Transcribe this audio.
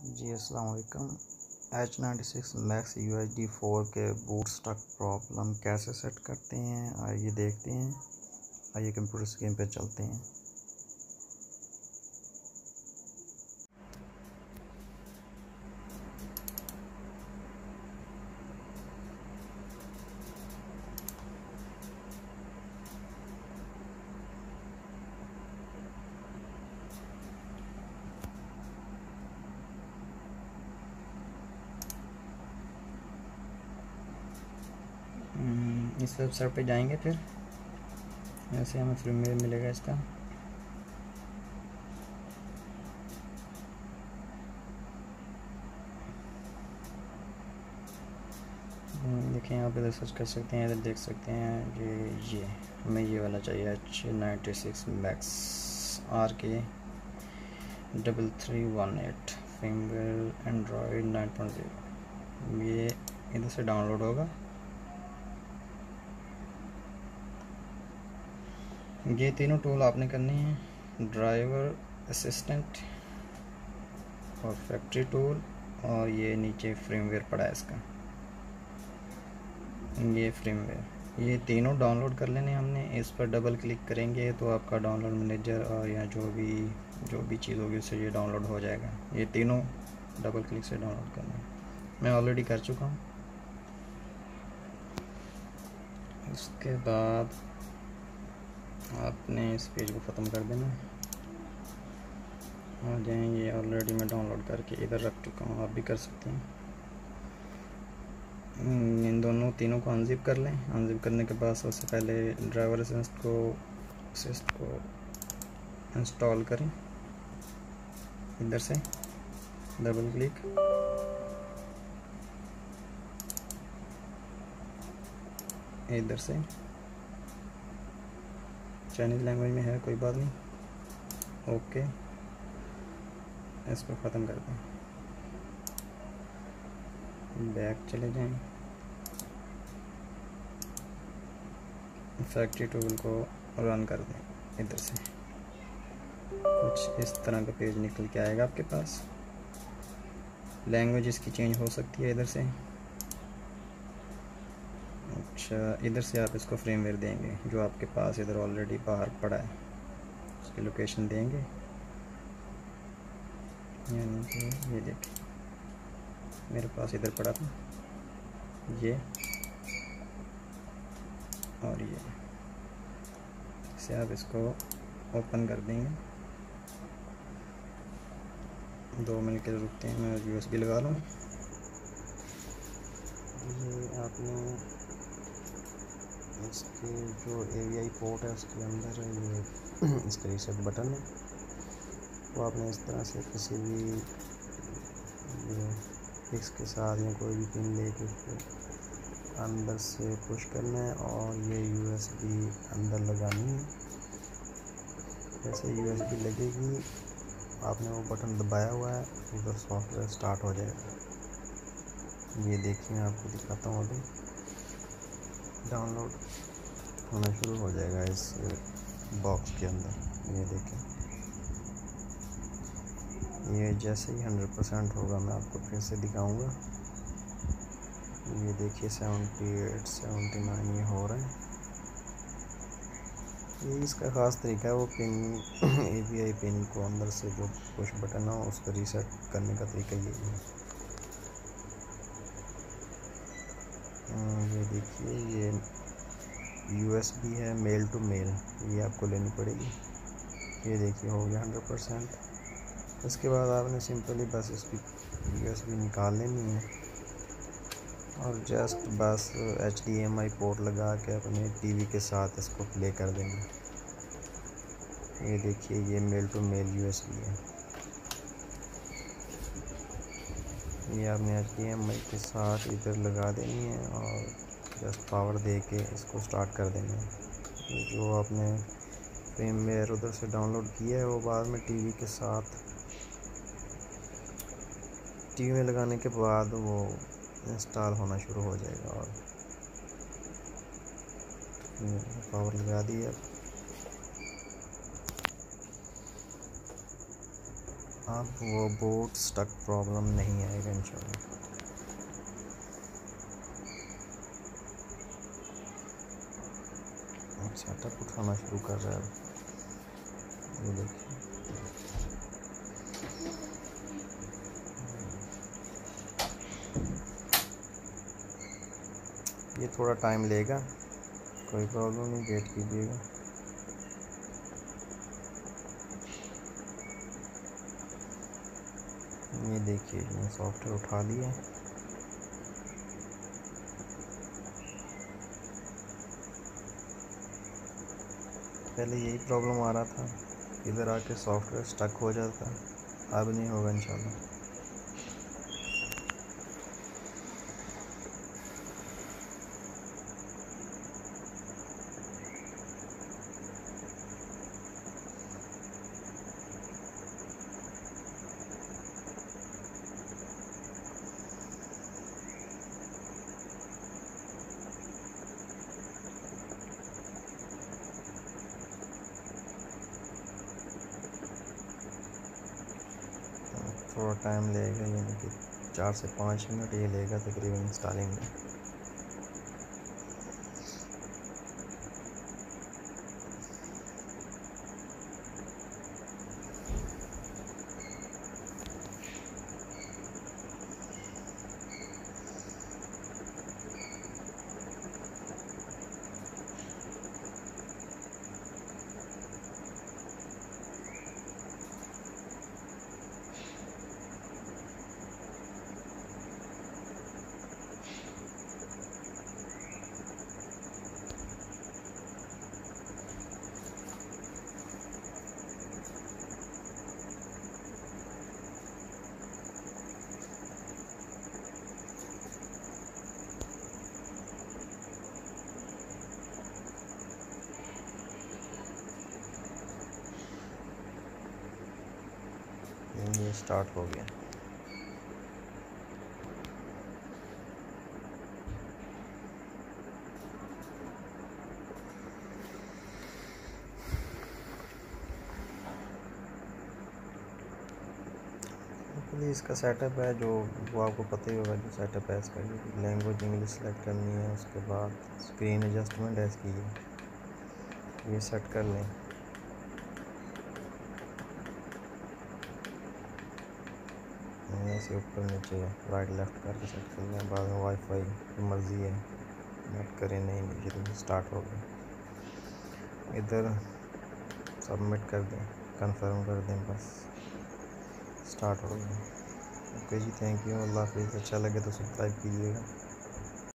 जी अस्सलाम वालेकुम। H96 max UHD 4 के बूट स्टक प्रॉब्लम कैसे सेट करते हैं आइए देखते हैं। आइए कंप्यूटर स्क्रीन पे चलते हैं। इस वेबसाइट पे जाएंगे, फिर ऐसे हमें फर्मवेयर मिलेगा इसका। देखिए यहाँ पे सर्च कर सकते हैं, इधर देख सकते हैं ये हमें ये वाला चाहिए H96 max RK3318 firmware Android 9.0। ये इधर से डाउनलोड होगा। ये तीनों टूल आपने करने हैं, ड्राइवर, असिस्टेंट और फैक्ट्री टूल, और ये नीचे फ्रेमवेयर पड़ा है इसका, ये फ्रेमवेयर। ये तीनों डाउनलोड कर लेने हमने। इस पर डबल क्लिक करेंगे तो आपका डाउनलोड मैनेजर और या जो भी चीज़ होगी उससे ये डाउनलोड हो जाएगा। ये तीनों डबल क्लिक से डाउनलोड करना है, मैं ऑलरेडी कर चुका हूँ। उसके बाद आपने इस पेज को ख़त्म कर देना। आ जाए, ये ऑलरेडी मैं डाउनलोड करके इधर रख चुका हूँ, आप भी कर सकते हैं। इन तीनों को अनजिप कर लें। अनजिप करने के बाद सबसे पहले ड्राइवर असिस्ट को इंस्टॉल करें। इधर से डबल क्लिक, इधर से चाइनीज़ लैंग्वेज में है, कोई बात नहीं, ओके। इसको ख़त्म कर दें, बैक चले जाएं, फैक्ट्री टूल को रन कर दें। इधर से कुछ इस तरह का पेज निकल के आएगा आपके पास। लैंग्वेज इसकी चेंज हो सकती है इधर से। अच्छा, इधर से आप इसको फ्रेमवेयर देंगे जो आपके पास इधर ऑलरेडी बाहर पड़ा है, उसकी लोकेशन देंगे। यानी कि ये देखिए मेरे पास इधर पड़ा था ये और ये, से आप इसको ओपन कर देंगे। 2 मिनट के रुकते हैं, मैं USB लगा लूँ। ये आपने इसके जो AVI पोर्ट है उसके अंदर ये इसका रीसेट बटन है, तो आपने इस तरह से किसी भी फिक्स के साथ या कोई भी पिन लेके उसको अंदर से पुश करना है और ये USB अंदर लगानी है। जैसे USB लगेगी आपने वो बटन दबाया हुआ है, उधर सॉफ्टवेयर स्टार्ट हो जाएगा। ये देखिए, आपको दिखाता हूँ, अभी डाउनलोड होना शुरू हो जाएगा इस बॉक्स के अंदर। ये देखें, ये जैसे ही 100% होगा मैं आपको फिर से दिखाऊंगा। ये देखिए 78 79 ये हो रहा है। ये इसका ख़ास तरीका है, वो पिन AVI पिन को अंदर से जो पुश बटन हो उसको रीसेट करने का तरीका यही है। ये देखिए, ये USB है मेल टू मेल, ये आपको लेनी पड़ेगी। ये देखिए हो गया 100%। इसके बाद आपने सिंपली बस इसकी USB निकाल लेनी है और जस्ट बस HDMI पोर्ट लगा के अपने TV के साथ इसको प्ले कर देंगे। ये देखिए, ये मेल टू मेल USB है। ये आपने HDMI के साथ इधर लगा देनी है और जस्ट पावर दे के इसको स्टार्ट कर देना है। जो आपने firmware उधर से डाउनलोड किया है वो बाद में TV के साथ TV में लगाने के बाद वो इंस्टॉल होना शुरू हो जाएगा। और पावर लगा दी है, अब वो बोट स्टक प्रॉब्लम नहीं आएगा इंशाल्लाह। सेटअप उठाना शुरू कर रहा है, ये देखिए। ये थोड़ा टाइम लेगा, कोई प्रॉब्लम नहीं, वेट कीजिएगा। ये देखिए मैंने सॉफ्टवेयर उठा लिया। पहले यही प्रॉब्लम आ रहा था, इधर आके सॉफ्टवेयर स्टक हो जाता, अब नहीं होगा इंशाल्लाह। थोड़ा टाइम लेगा, यानी कि 4 से 5 मिनट ये लेगा तकरीबन इंस्टॉलिंग में। ये स्टार्ट हो गया। इसका सेटअप है जो वो आपको पता ही होगा, जो सेटअप है इसका। लैंग्वेज इंग्लिश सेलेक्ट करनी है, उसके बाद स्क्रीन एडजस्टमेंट है इसकी, ये सेट कर लें। ऐसे ऊपर नीचे राइट लेफ्ट करके सेट कर लें। बाद में वाईफाई की मर्ज़ी है, नेट करें नहीं, ये तो स्टार्ट हो गया। इधर सबमिट कर दें, कंफर्म कर दें, बस स्टार्ट हो गया। ओके जी, थैंक यू, अल्लाह हाफिज़। अच्छा लगे तो सब्सक्राइब कीजिएगा।